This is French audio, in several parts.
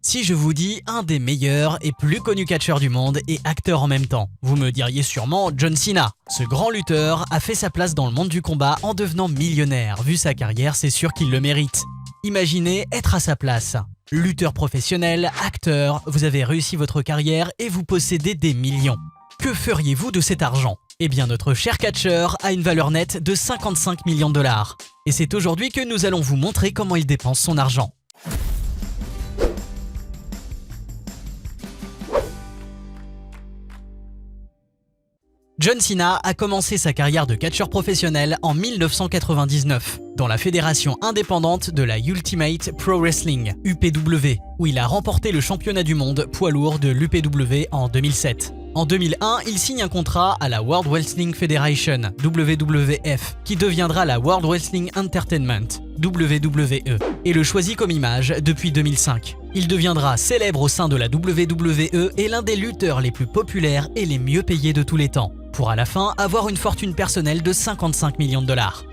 Si je vous dis un des meilleurs et plus connus catcheurs du monde et acteur en même temps, vous me diriez sûrement John Cena. Ce grand lutteur a fait sa place dans le monde du combat en devenant millionnaire. Vu sa carrière, c'est sûr qu'il le mérite. Imaginez être à sa place. Lutteur professionnel, acteur, vous avez réussi votre carrière et vous possédez des millions. Que feriez-vous de cet argent? Eh bien, notre cher catcheur a une valeur nette de 55 millions de dollars. Et c'est aujourd'hui que nous allons vous montrer comment il dépense son argent. John Cena a commencé sa carrière de catcheur professionnel en 1999 dans la fédération indépendante de la Ultimate Pro Wrestling, UPW, où il a remporté le championnat du monde poids lourd de l'UPW en 2007. En 2001, il signe un contrat à la World Wrestling Federation, WWF, qui deviendra la World Wrestling Entertainment, WWE, et le choisit comme image depuis 2005. Il deviendra célèbre au sein de la WWE et l'un des lutteurs les plus populaires et les mieux payés de tous les temps, pour à la fin avoir une fortune personnelle de 55 millions de dollars.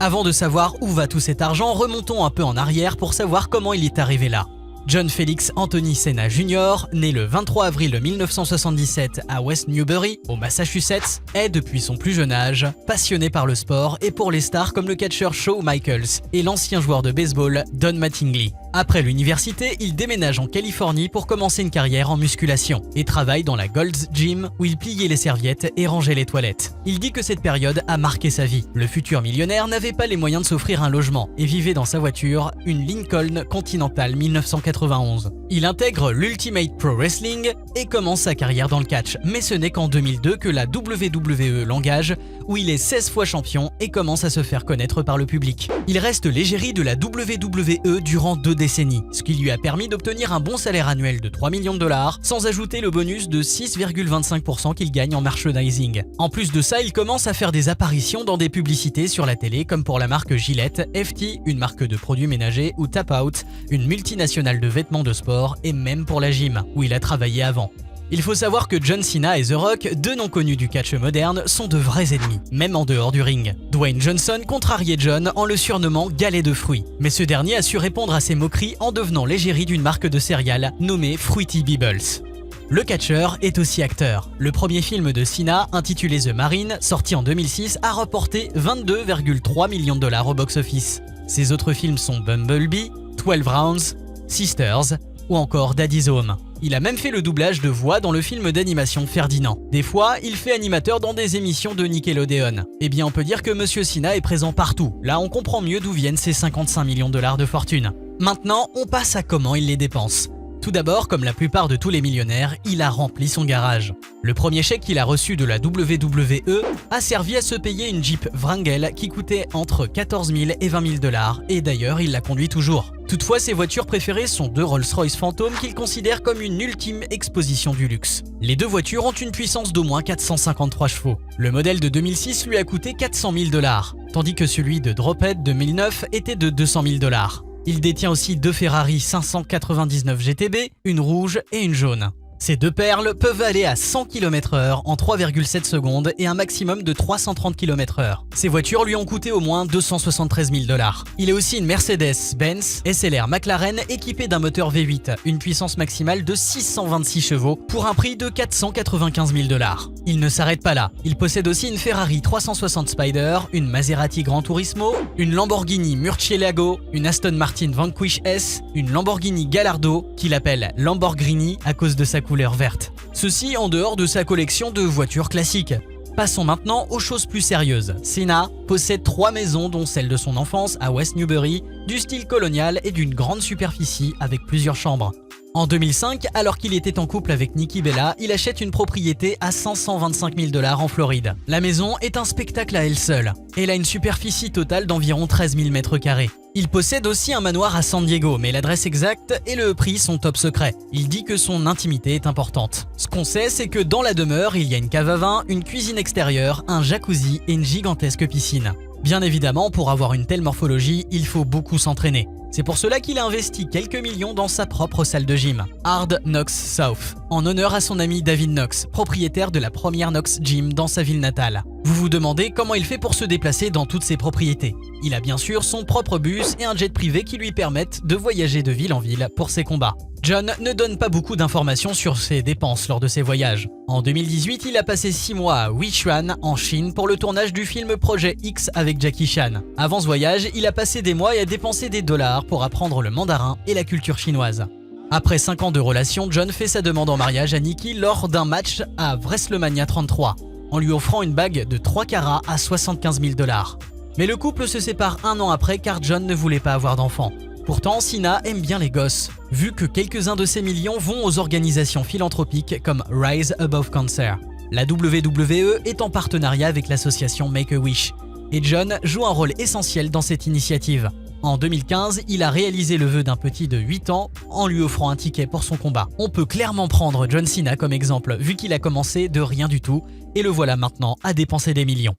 Avant de savoir où va tout cet argent, remontons un peu en arrière pour savoir comment il est arrivé là. John Felix Anthony Cena Jr., né le 23 avril 1977 à West Newbury, au Massachusetts, est depuis son plus jeune âge passionné par le sport et pour les stars comme le catcheur Shawn Michaels et l'ancien joueur de baseball Don Mattingly. Après l'université, il déménage en Californie pour commencer une carrière en musculation et travaille dans la Gold's Gym où il pliait les serviettes et rangeait les toilettes. Il dit que cette période a marqué sa vie. Le futur millionnaire n'avait pas les moyens de s'offrir un logement et vivait dans sa voiture, une Lincoln Continental 1991. Il intègre l'Ultimate Pro Wrestling et commence sa carrière dans le catch, mais ce n'est qu'en 2002 que la WWE l'engage, où il est 16 fois champion et commence à se faire connaître par le public. Il reste l'égérie de la WWE durant 2 décennies, ce qui lui a permis d'obtenir un bon salaire annuel de 3 millions de dollars, sans ajouter le bonus de 6,25% qu'il gagne en merchandising. En plus de ça, il commence à faire des apparitions dans des publicités sur la télé, comme pour la marque Gillette, FT, une marque de produits ménagers, ou Tap Out, une multinationale de vêtements de sport, et même pour la gym, où il a travaillé avant. Il faut savoir que John Cena et The Rock, deux noms connus du catch moderne, sont de vrais ennemis, même en dehors du ring. Dwayne Johnson contrariait John en le surnommant galet de fruits, mais ce dernier a su répondre à ses moqueries en devenant l'égérie d'une marque de céréales nommée Fruity Pebbles. Le catcheur est aussi acteur. Le premier film de Cena, intitulé The Marine, sorti en 2006, a rapporté 22,3 millions de dollars au box-office. Ses autres films sont Bumblebee, 12 Rounds, Sisters ou encore Daddy's Home. Il a même fait le doublage de voix dans le film d'animation Ferdinand. Des fois, il fait animateur dans des émissions de Nickelodeon. Eh bien, on peut dire que Monsieur Cena est présent partout. Là, on comprend mieux d'où viennent ces 55 millions de dollars de fortune. Maintenant, on passe à comment il les dépense. Tout d'abord, comme la plupart de tous les millionnaires, il a rempli son garage. Le premier chèque qu'il a reçu de la WWE a servi à se payer une Jeep Wrangler qui coûtait entre 14 000 et 20 000 dollars, et d'ailleurs il la conduit toujours. Toutefois, ses voitures préférées sont 2 Rolls-Royce Phantom qu'il considère comme une ultime exposition du luxe. Les 2 voitures ont une puissance d'au moins 453 chevaux. Le modèle de 2006 lui a coûté 400 000 dollars, tandis que celui de Drophead 2009 était de 200 000 dollars. Il détient aussi 2 Ferrari 599 GTB, une rouge et une jaune. Ces 2 perles peuvent aller à 100 km/h en 3,7 secondes et un maximum de 330 km/h. Ces voitures lui ont coûté au moins 273 000 dollars. Il est aussi une Mercedes-Benz SLR McLaren équipée d'un moteur V8, une puissance maximale de 626 chevaux pour un prix de 495 000 dollars. Il ne s'arrête pas là. Il possède aussi une Ferrari 360 Spider, une Maserati Gran Turismo, une Lamborghini Murcielago, une Aston Martin Vanquish S, une Lamborghini Gallardo qu'il appelle Lamborghini à cause de sa couleur verte. Ceci en dehors de sa collection de voitures classiques. Passons maintenant aux choses plus sérieuses. Cena possède 3 maisons dont celle de son enfance à West Newbury, du style colonial et d'une grande superficie avec plusieurs chambres. En 2005, alors qu'il était en couple avec Nikki Bella, il achète une propriété à 525 000 dollars en Floride. La maison est un spectacle à elle seule. Elle a une superficie totale d'environ 13 000 m². Il possède aussi un manoir à San Diego, mais l'adresse exacte et le prix sont top secrets. Il dit que son intimité est importante. Ce qu'on sait, c'est que dans la demeure, il y a une cave à vin, une cuisine extérieure, un jacuzzi et une gigantesque piscine. Bien évidemment, pour avoir une telle morphologie, il faut beaucoup s'entraîner. C'est pour cela qu'il a investi quelques millions dans sa propre salle de gym, Hard Knocks South, en honneur à son ami David Knox, propriétaire de la première Knox Gym dans sa ville natale. Vous vous demandez comment il fait pour se déplacer dans toutes ses propriétés. Il a bien sûr son propre bus et un jet privé qui lui permettent de voyager de ville en ville pour ses combats. John ne donne pas beaucoup d'informations sur ses dépenses lors de ses voyages. En 2018, il a passé 6 mois à Wuchuan, en Chine, pour le tournage du film Projet X avec Jackie Chan. Avant ce voyage, il a passé des mois et a dépensé des dollars pour apprendre le mandarin et la culture chinoise. Après 5 ans de relation, John fait sa demande en mariage à Nikki lors d'un match à WrestleMania 33, en lui offrant une bague de 3 carats à 75 000 $. Mais le couple se sépare 1 an après car John ne voulait pas avoir d'enfant. Pourtant, Cena aime bien les gosses, vu que quelques-uns de ses millions vont aux organisations philanthropiques comme Rise Above Cancer. La WWE est en partenariat avec l'association Make-A-Wish, et John joue un rôle essentiel dans cette initiative. En 2015, il a réalisé le vœu d'un petit de 8 ans en lui offrant un ticket pour son combat. On peut clairement prendre John Cena comme exemple, vu qu'il a commencé de rien du tout, et le voilà maintenant à dépenser des millions.